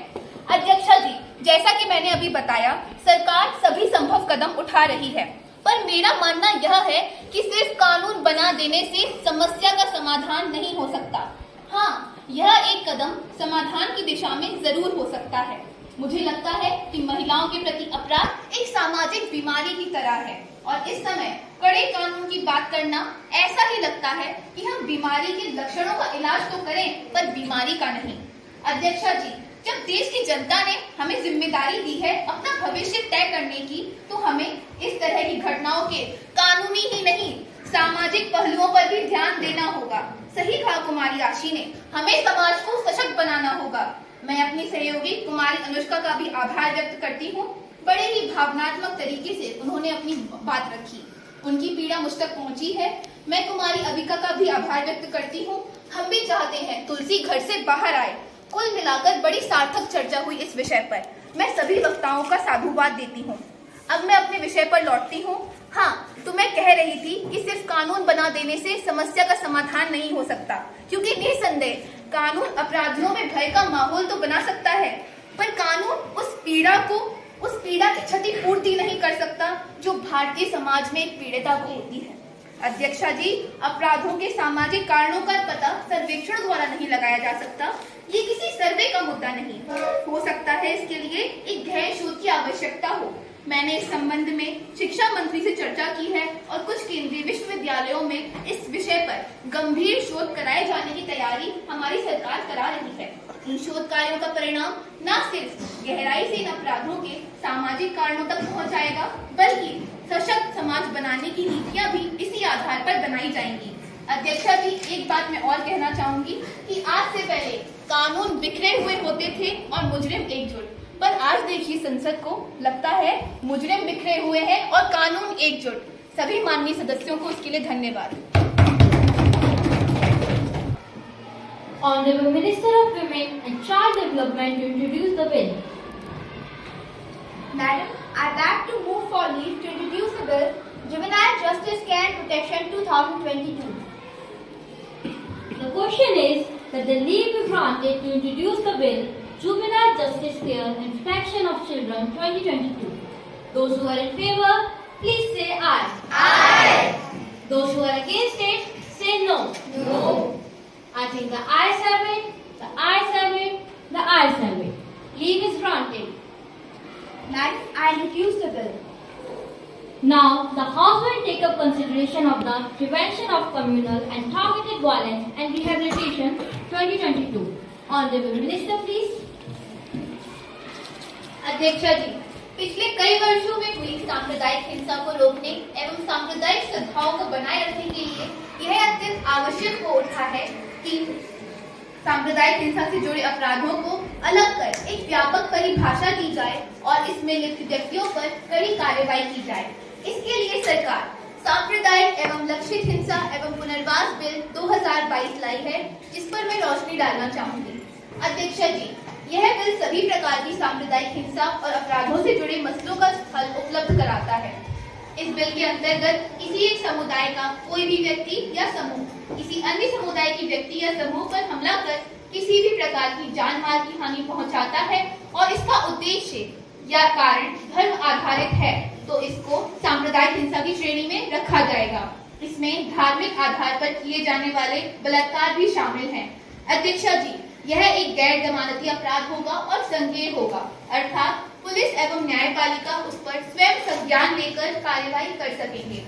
अध्यक्षा जी, जैसा कि मैंने अभी बताया, सरकार सभी संभव कदम उठा रही है, पर मेरा मानना यह है कि सिर्फ कानून बना देने से समस्या का समाधान नहीं हो सकता। हाँ, यह एक कदम समाधान की दिशा में जरूर हो सकता है। मुझे लगता है कि महिलाओं के प्रति अपराध एक सामाजिक बीमारी की तरह है और इस समय कड़े कानून की बात करना ऐसा ही लगता है कि हम बीमारी के लक्षणों का इलाज तो करें, पर बीमारी का नहीं। अध्यक्षा जी, जब देश की जनता ने हमें जिम्मेदारी दी है अपना भविष्य तय करने की, तो हमें इस तरह की घटनाओं के कानूनी ही नहीं, सामाजिक पहलुओं पर भी ध्यान देना होगा। सही कहा कुमारी आशी ने, हमें समाज को सशक्त बनाना होगा। मैं अपनी सहयोगी कुमारी अनुष्का का भी आभार व्यक्त करती हूँ। बड़े ही भावनात्मक तरीके से उन्होंने अपनी बात रखी। उनकी पीड़ा मुझ तक पहुंची है। मैं कुमारी अबिका का भी आभार व्यक्त करती हूँ। हम भी चाहते हैं तुलसी घर से बाहर आए। कुल मिलाकर बड़ी सार्थक चर्चा हुई इस विषय पर। मैं सभी वक्ताओं का साधुवाद देती हूँ। अब मैं अपने विषय पर लौटती हूँ। हाँ, तो मैं कह रही थी कि सिर्फ कानून बना देने से समस्या का समाधान नहीं हो सकता, क्योंकि निसंदेह कानून अपराधियों में भय का माहौल तो बना सकता है, पर कानून उस पीड़ा की क्षतिपूर्ति नहीं कर सकता जो भारतीय समाज में एक पीड़िता को होती है। अध्यक्षा जी, अपराधों के सामाजिक कारणों का पता सर्वेक्षण द्वारा नहीं लगाया जा सकता। ये किसी सर्वे का मुद्दा नहीं हो सकता है। इसके लिए एक गहन शोध की आवश्यकता हो। मैंने इस संबंध में शिक्षा मंत्री से चर्चा की है और कुछ केंद्रीय विश्वविद्यालयों में इस विषय पर गंभीर शोध कराए जाने की तैयारी हमारी सरकार करा रही है। इन शोध कार्यों का परिणाम न सिर्फ गहराई से इन अपराधों के सामाजिक कारणों तक पहुंच जाएगा, बल्कि सशक्त समाज बनाने की नीतियां भी इसी आधार पर बनाई जाएंगी। अध्यक्षा जी, एक बात मैं और कहना चाहूंगी कि आज से पहले कानून बिखरे हुए होते थे और मुजरिम एकजुट, पर आज देखिए संसद को लगता है मुजरिम बिखरे हुए हैं और कानून एकजुट। सभी माननीय सदस्यों को इसके लिए धन्यवाद। Honorable Minister of Women and Child Development to introduce the bill. Madam, I beg to move for leave to introduce the bill Juvenile Justice Care and Protection 2022. The question is that the leave be granted to introduce the bill Juvenile Justice Care and Protection of Children 2022. Those who are in favor, please say aye. Aye. Those who are against it, say no. No. I think the ayes have it, the ayes have it, the ayes have it. Leave is granted. Madam, I introduce the bill. Now, the House will take up consideration of the Prevention of Communal and Targeted Violence and Rehabilitation 2022. Honorable Minister, please. अध्यक्षा जी, पिछले कई वर्षों में हुई सांप्रदायिक हिंसा को रोकने एवं सांप्रदायिक सद्भाव को बनाए रखने के लिए यह अत्यंत आवश्यक हो उठा है कि सांप्रदायिक हिंसा से जुड़े अपराधों को अलग कर एक व्यापक परिभाषा दी जाए और इसमें लिप्त व्यक्तियों पर कड़ी कार्रवाई की जाए। इसके लिए सरकार सांप्रदायिक एवं लक्षित हिंसा एवं पुनर्वास बिल 2022 लाई है, जिस पर मैं रोशनी डालना चाहूंगी। अध्यक्षा जी, यह बिल सभी प्रकार की सांप्रदायिक हिंसा और अपराधों से जुड़े मसलों का हल उपलब्ध कराता है। इस बिल के अंतर्गत किसी एक समुदाय का कोई भी व्यक्ति या समूह किसी अन्य समुदाय की व्यक्ति या समूह पर हमला कर किसी भी प्रकार की जान माल की हानि पहुंचाता है और इसका उद्देश्य या कारण धर्म आधारित है तो इसको सांप्रदायिक हिंसा की श्रेणी में रखा जाएगा। इसमें धार्मिक आधार पर किए जाने वाले बलात्कार भी शामिल हैं। अध्यक्षा जी, यह एक गैर जमानती अपराध होगा और संज्ञेय होगा, अर्थात पुलिस एवं न्यायपालिका उस पर स्वयं संज्ञान लेकर कार्यवाही कर सकेंगे।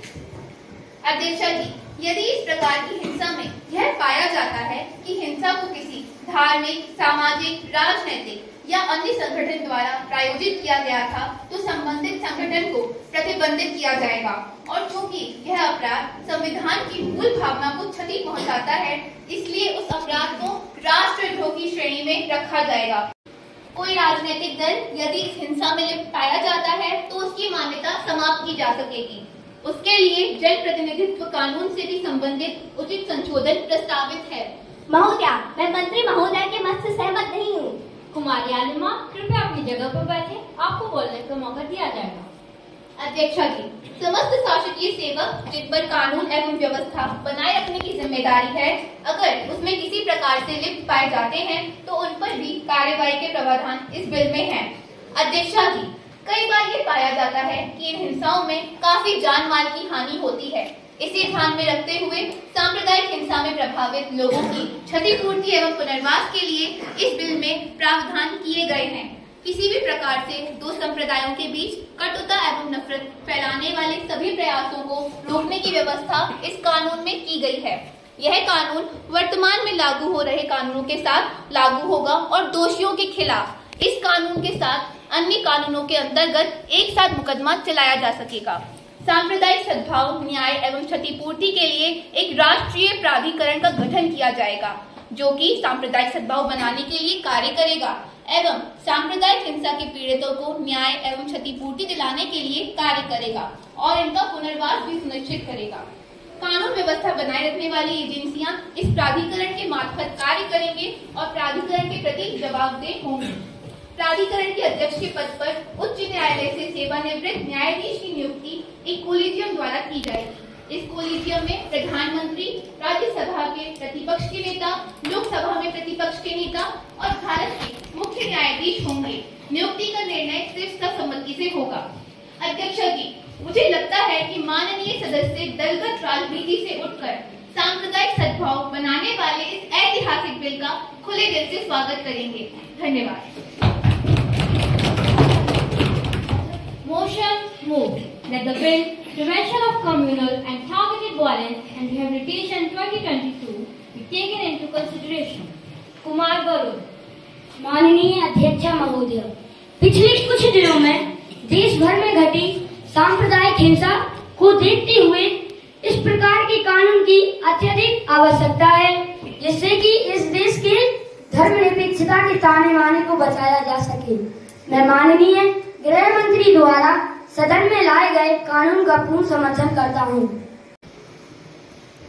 अध्यक्षा जी, यदि इस प्रकार की हिंसा में यह पाया जाता है कि हिंसा को किसी धार्मिक, सामाजिक, राजनैतिक या अन्य संगठन द्वारा प्रायोजित किया गया था तो संबंधित संगठन को प्रतिबंधित किया जाएगा और चूंकि यह अपराध संविधान की मूल भावना को क्षति पहुंचाता है, इसलिए उस अपराध को राष्ट्रद्रोह की श्रेणी में रखा जाएगा। कोई राजनीतिक दल यदि इस हिंसा में लिप्त पाया जाता है तो उसकी मान्यता समाप्त की जा सकेगी। उसके लिए जन प्रतिनिधित्व कानून से भी संबंधित उचित संशोधन प्रस्तावित है। महोदया, मैं मंत्री महोदय के मत से सहमत नहीं हूँ। कुमारी आलिमा, कृपया अपनी जगह पर बैठे, आपको बोलने का मौका दिया जाएगा। अध्यक्षा जी, समस्त शासकीय सेवक जिन पर कानून एवं व्यवस्था बनाए रखने की जिम्मेदारी है, अगर उसमें किसी प्रकार से लिप्त पाए जाते हैं तो उन पर भी कार्यवाही के प्रावधान इस बिल में हैं। अध्यक्षा जी, कई बार ये पाया जाता है कि इन हिंसाओं में काफी जान माल की हानि होती है। इसे ध्यान में रखते हुए सांप्रदायिक हिंसा में प्रभावित लोगों की क्षतिपूर्ति एवं पुनर्वास के लिए इस बिल में प्रावधान किए गए हैं। किसी भी प्रकार से दो संप्रदायों के बीच कटुता एवं नफरत फैलाने वाले सभी प्रयासों को रोकने की व्यवस्था इस कानून में की गई है। यह कानून वर्तमान में लागू हो रहे कानूनों के साथ लागू होगा और दोषियों के खिलाफ इस कानून के साथ अन्य कानूनों के अंतर्गत एक साथ मुकदमा चलाया जा सकेगा। सांप्रदायिक सद्भाव, न्याय एवं क्षतिपूर्ति के लिए एक राष्ट्रीय प्राधिकरण का गठन किया जाएगा जो कि सांप्रदायिक सद्भाव बनाने के लिए कार्य करेगा एवं सांप्रदायिक हिंसा के पीड़ितों को न्याय एवं क्षतिपूर्ति दिलाने के लिए कार्य करेगा और इनका पुनर्वास भी सुनिश्चित करेगा। कानून व्यवस्था बनाए रखने वाली एजेंसियां इस प्राधिकरण के मार्फत कार्य करेंगे और प्राधिकरण के प्रति जवाबदेह होंगे। प्राधिकरण के अध्यक्ष के पद पर उच्च न्यायालय से सेवानिवृत्त न्यायाधीश की नियुक्ति एक कोलिजियम द्वारा की जाएगी। इस कोलिजियम में प्रधानमंत्री, राज्यसभा के प्रतिपक्ष के नेता, लोकसभा में प्रतिपक्ष के नेता और भारत के मुख्य न्यायाधीश होंगे। नियुक्ति का निर्णय सिर्फ सर्वसम्मति से होगा। अध्यक्षा जी, मुझे लगता है कि माननीय सदस्य दलगत राजनीति से उठकर सांप्रदायिक सद्भाव बनाने वाले इस ऐतिहासिक बिल का खुले दिल से स्वागत करेंगे। धन्यवाद। Motion moved that the bill Prevention of Communal and Targeted Violence and Rehabilitation 2022 be taken into consideration. Kumar Garuda. माननीय अध्यक्षा महोदय, पिछले कुछ दिनों में देश भर में घटी सांप्रदायिक हिंसा को देखते हुए इस प्रकार के कानून की अत्यधिक आवश्यकता है जिससे कि इस देश के धर्मनिरपेक्षता के ताने बाने को बचाया जा सके। मैं माननीय गृह मंत्री द्वारा सदन में लाए गए कानून का पूर्ण समर्थन करता हूँ।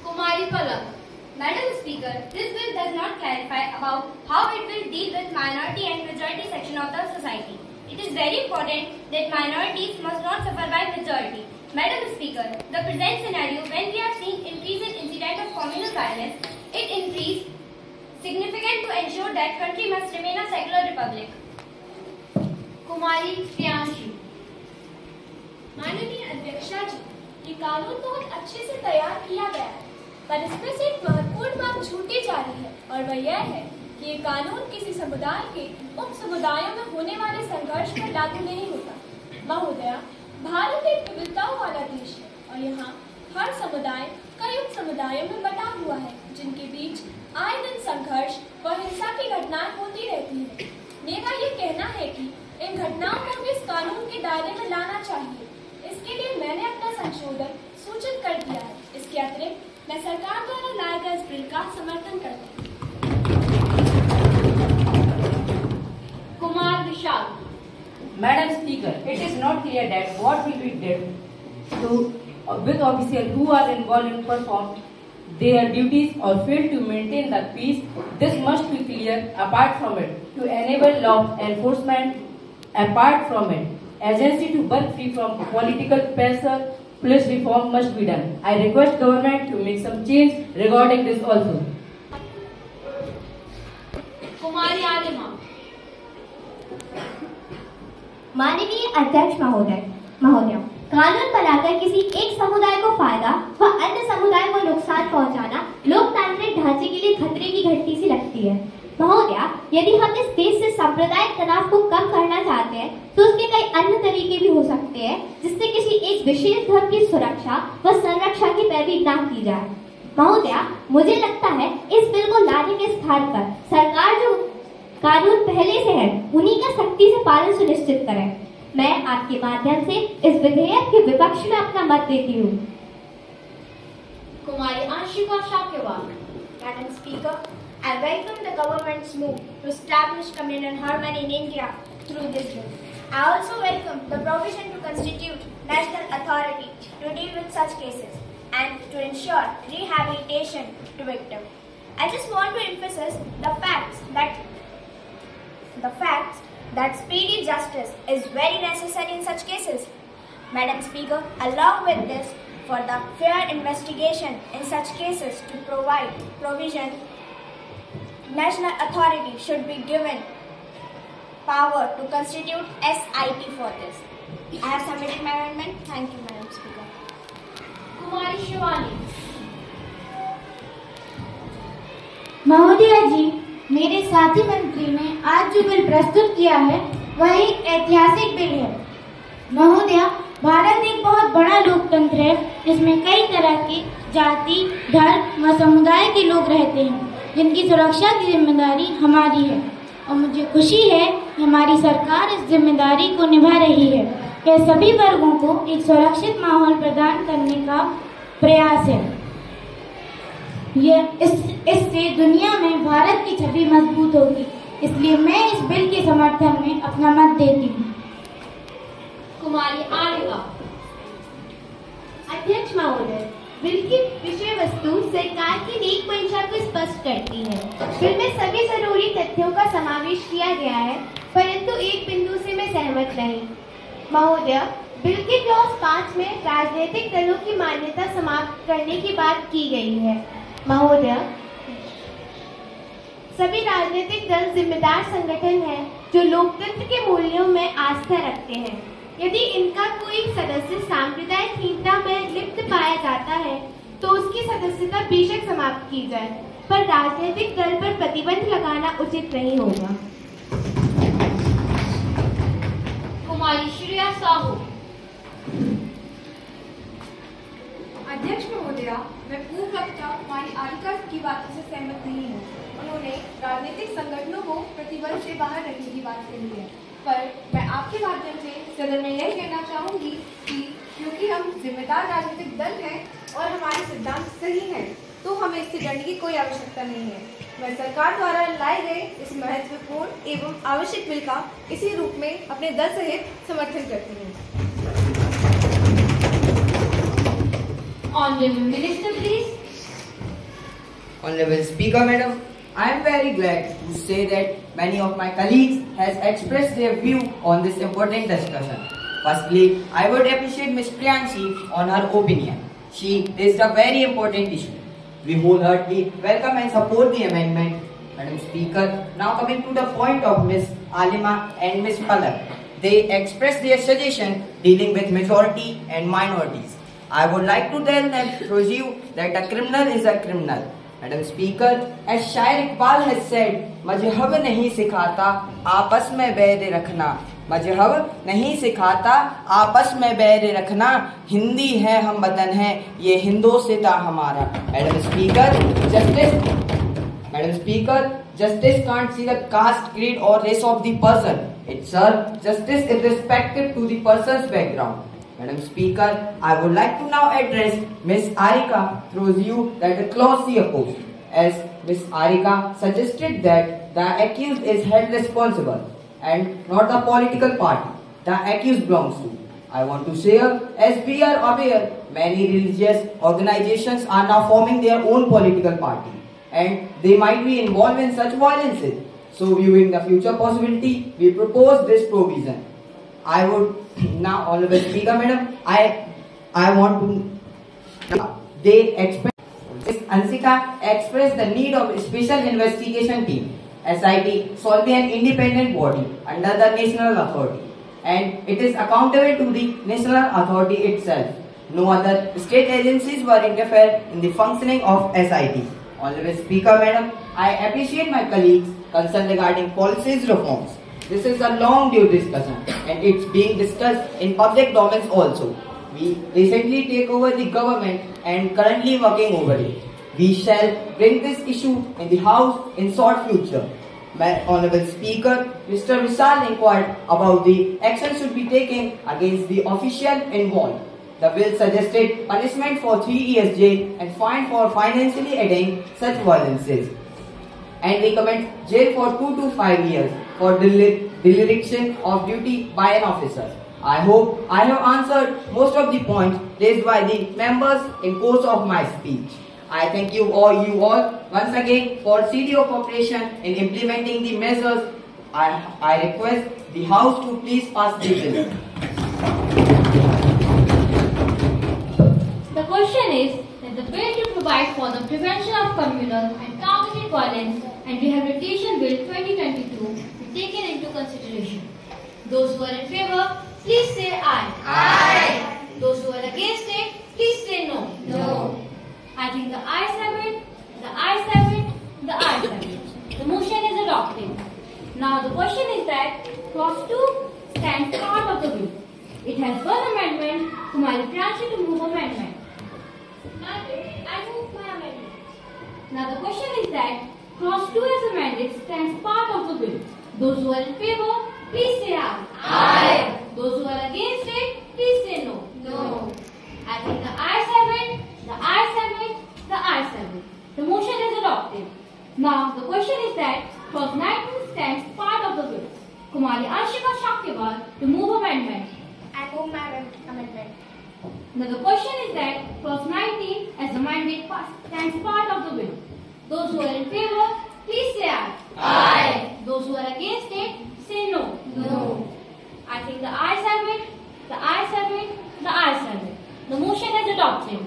कुमारी पलक। Madam Speaker, this bill does not clarify about how it will deal with minority and majority section of the society. It is very important that minorities must not suffer by majority. Madam Speaker, the present scenario when we are seeing increase in incident of communal violence, it increase significant to ensure that country must remain a secular republic. कुमारी प्रियांशु। माननीय अध्यक्षा जी, ये कानून बहुत अच्छे से तैयार किया गया है, पर इसमें से एक महत्वपूर्ण बात छूटी जा रही है और वह यह है कि ये कानून किसी समुदाय के उप समुदायों में होने वाले संघर्ष पर लागू नहीं होता। महोदया, भारत एक विविधताओं वाला देश है और यहाँ हर समुदाय कई उप समुदायों में बटा हुआ है जिनके बीच आए दिन संघर्ष व हिंसा की घटनाएं होती रहती है। मेरा ये कहना है कि इन घटनाओं को भी इस कानून के दायरे में लाना चाहिए। इसके लिए मैंने अपना संशोधन सूचित कर दिया है। इसके अतिरिक्त मैं सरकार द्वारा लाए गए इस बिल का समर्थन करता हूँ। कुमार विशाल। Madam Speaker, it is not clear that what will be did to with officials who are involved in perform their duties or fail to maintain the peace. This must be clear. Apart from it, to enable law enforcement, apart from it, agency to work free from political pressure, police reform must be done. I request government to make some change regarding this also. कुमारी आलिमा। माननीय अध्यक्ष महोदय, कानून बनाकर किसी एक समुदाय को फायदा व अन्य समुदाय को नुकसान पहुंचाना लोकतांत्रिक ढांचे के लिए खतरे की घंटी सी लगती है। महोदया, यदि हम इस देश से सांप्रदायिक तनाव को कम करना चाहते हैं तो उसके कई अन्य तरीके भी हो सकते हैं जिससे किसी एक विशेष धर्म की सुरक्षा व संरक्षा की पैरवी न की जाए। महोदया, मुझे लगता है इस बिल को लाने के स्थान पर सरकार जो कानून पहले से है उन्हीं का सख्ती से पालन सुनिश्चित करे। मैं आपके माध्यम से इस विधेयक के विपक्ष में अपना मत देती हूँ। कुमारी Ashika Shakyawal. Madam Speaker, I welcome the government's move to establish communal harmony in India through this bill. I also welcome the provision to constitute national authority to deal with such cases and to ensure rehabilitation to victims. I just want to emphasize the facts that speedy justice is very necessary in such cases. Madam Speaker, along with this, for the fair investigation in such cases to provide provision, national authority should be given power to constitute SIT for this. I have submitted my amendment. Thank you, Madam Speaker. कुमारी शिवानी। महोदया जी, मेरे साथी मंत्री ने आज जो bill प्रस्तुत किया है वह एक ऐतिहासिक बिल है। महोदया, भारत एक बहुत बड़ा लोकतंत्र है जिसमें कई तरह के जाति, धर्म व समुदाय के लोग रहते हैं जिनकी सुरक्षा की जिम्मेदारी हमारी है और मुझे खुशी है कि हमारी सरकार इस जिम्मेदारी को निभा रही है। यह सभी वर्गों को एक सुरक्षित माहौल प्रदान करने का प्रयास है। इससे दुनिया में भारत की छवि मजबूत होगी, इसलिए मैं इस बिल के समर्थन में अपना मत देती हूँ। कुमारी आलिका। अध्यक्ष महोदय, बिल की विषय वस्तु सरकार की नेक मंशा को स्पष्ट करती है। बिल में सभी जरूरी तथ्यों का समावेश किया गया है, परंतु एक बिंदु से मैं सहमत नहीं। महोदय, बिल के क्लॉज 5 में राजनीतिक दलों की मान्यता समाप्त करने की बात की गई है। महोदय, सभी राजनीतिक दल जिम्मेदार संगठन हैं जो लोकतंत्र के मूल्यों में आस्था रखते हैं। यदि इनका कोई सदस्य सांप्रदायिकहीनता में लिप्त पाया जाता है तो उसकी सदस्यता बेशक समाप्त की जाए, पर राजनीतिक दल पर प्रतिबंध लगाना उचित नहीं होगा। कुमारी श्रेया साहू। अध्यक्ष महोदया, मैं पूर्व वक्ता कुमारी आलिका की बातों से सहमत नहीं हूँ। उन्होंने राजनीतिक संगठनों को प्रतिबंध से बाहर रखने की बात कही है, पर मैं आपके माध्यम से सदन में यह कहना चाहूँगी कि क्योंकि हम जिम्मेदार राजनीतिक दल हैं और हमारे सिद्धांत सही हैं, तो हमें इससे डरने की कोई आवश्यकता नहीं है। मैं सरकार द्वारा लाए गए इस महत्वपूर्ण एवं आवश्यक बिल का इसी रूप में अपने दल सहित समर्थन करती हूँ। Honorable Minister, please. Honorable Speaker, Madam, I am very glad to say that many of my colleagues has expressed their view on this important discussion. Firstly, I would appreciate Ms. Priyanshi on her opinion. She raised a very important issue. We wholeheartedly welcome and support the amendment. Madam Speaker, now coming to the point of Ms. Alima and Ms. Palak. They expressed their suggestion dealing with majority and minorities. I would like to tell them through you that a criminal is a criminal. Madam Speaker, as Shair Iqbal has said, मजहब नहीं सिखाता आपस में बैर रखना, मजहब नहीं सिखाता आपस में बैर रखना, हिंदी है हम वतन है ये हिंदोसिता हमारा. Madam Speaker, justice can't see the caste, creed or race of the person. Itself, justice is respective to the person's background. Madam Speaker, I would like to now address Ms. Arika through you that the clause she opposed. As Ms. Arika suggested that the accused is held responsible and not the political party the accused belongs to. I want to share, as we are aware, many religious organizations are now forming their own political party and they might be involved in such violences. So viewing the future possibility, we propose this provision. I would now, Honorable Speaker Madam, I want to, Ansika expressed the need of a special investigation team, SIT, shall be an independent body under the national authority, and it is accountable to the national authority itself. No other state agencies were interfere in the functioning of SIT. Honorable Speaker Madam, I appreciate my colleagues' concern regarding policies reforms. This is a long due discussion and it's being discussed in public domains also. We recently take over the government and currently working over it. We shall bring this issue in the House in short future. My Honorable Speaker, Mr. Vishal inquired about the action should be taken against the official involved. The bill suggested punishment for 3 years jail and fine for financially aiding such violences, and recommend jail for 2 to 5 years for dereliction of duty by an officer. I hope I have answered most of the points raised by the members in course of my speech. I thank you all once again for CDO cooperation in implementing the measures. I request the House to please pass the bill. The question is that the bill to provide for the prevention of communal and targeted violence and rehabilitation bill 2022 be taken into consideration. Those who are in favor, please say aye. Aye. Those who are against it, please say no. No. I think the ayes have it, the ayes have it, the ayes have it. The motion is adopted. Now the question is that clause 2 stands part of the bill. It has one amendment. Kumari Priyanshi to move amendment. I move my amendment. Now the question is that clause 2 as amended stands part of the bill. Those who are in favor, please say aye. Aye. Those who are against it, please say no. No. I think the ayes have it, the ayes have it, the ayes have it. The motion is adopted. Now the question is that clause 19 stands part of the bill. Kumari Anshika Shakyawal to move amendment. I move my amendment. Now the question is that clause 19 as amended stands part of the bill. Those who are in favor, please say aye. Aye. Those who are against it, say no. No. I think the ayes have it, the ayes have it, the ayes have it. The motion is adopted.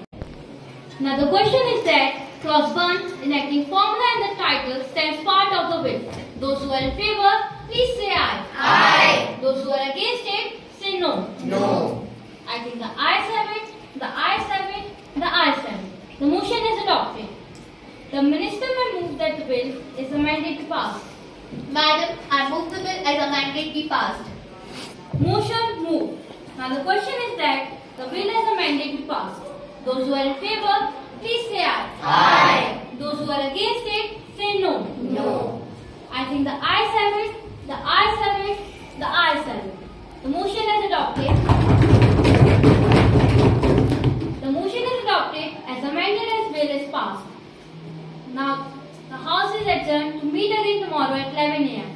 Now the question is that clause 1 enacting formula and the title stands part of the bill. Those who are in favor, please say aye. Aye. Those who are against it, say no. No. I think the ayes have it, the ayes have it, the ayes have it. The motion is adopted. The minister may move that the bill is amended to pass. Madam, I move the bill as amended be passed. Motion moved. Now the question is that the bill as amended be passed. Those who are in favor, please say aye. Aye. Those who are against it, say no. No. I think the ayes have it, the ayes have it, the ayes have it. The motion is adopted. The motion is adopted as amended as bill is passed. Now the House is adjourned to meet again tomorrow at 11 a.m.